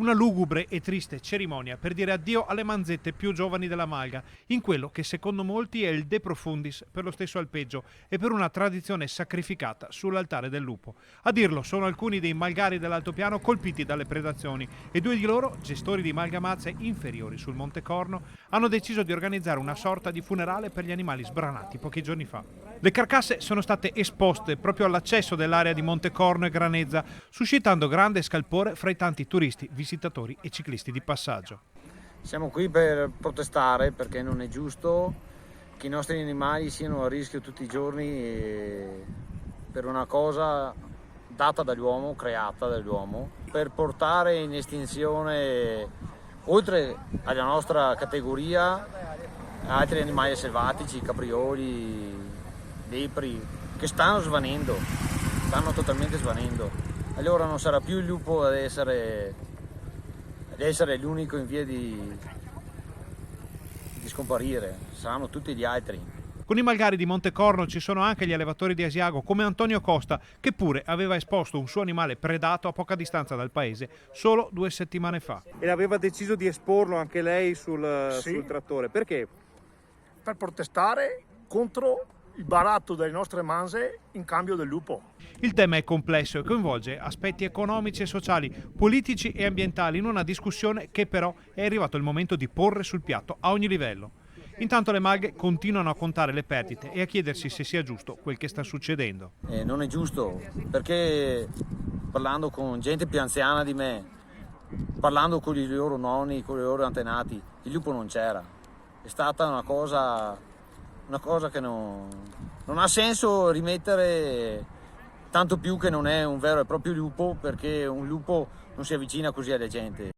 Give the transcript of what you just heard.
Una lugubre e triste cerimonia per dire addio alle manzette più giovani della Malga, in quello che secondo molti è il de profundis per lo stesso alpeggio e per una tradizione sacrificata sull'altare del lupo. A dirlo sono alcuni dei malgari dell'altopiano colpiti dalle predazioni e due di loro, gestori di malgamazze inferiori sul Monte Corno, hanno deciso di organizzare una sorta di funerale per gli animali sbranati pochi giorni fa. Le carcasse sono state esposte proprio all'accesso dell'area di Monte Corno e Granezza, suscitando grande scalpore fra i tanti turisti, visitatori e ciclisti di passaggio. Siamo qui per protestare perché non è giusto che i nostri animali siano a rischio tutti i giorni per una cosa data dall'uomo, creata dall'uomo, per portare in estinzione, oltre alla nostra categoria, altri animali selvatici, caprioli, lepri, che stanno totalmente svanendo. Allora non sarà più il lupo ad essere l'unico in via di scomparire, saranno tutti gli altri. Con i malgari di Montecorno ci sono anche gli allevatori di Asiago come Antonio Costa, che pure aveva esposto un suo animale predato a poca distanza dal paese solo 2 settimane fa. E aveva deciso di esporlo anche lei sul trattore, perché? Per protestare contro il baratto delle nostre manze in cambio del lupo. Il tema è complesso e coinvolge aspetti economici e sociali, politici e ambientali in una discussione che però è arrivato il momento di porre sul piatto a ogni livello. Intanto le malghe continuano a contare le perdite e a chiedersi se sia giusto quel che sta succedendo. Non è giusto, perché parlando con gente più anziana di me, parlando con i loro nonni, con i loro antenati, il lupo non c'era. È stata una cosa che non ha senso rimettere, tanto più che non è un vero e proprio lupo, perché un lupo non si avvicina così alla gente.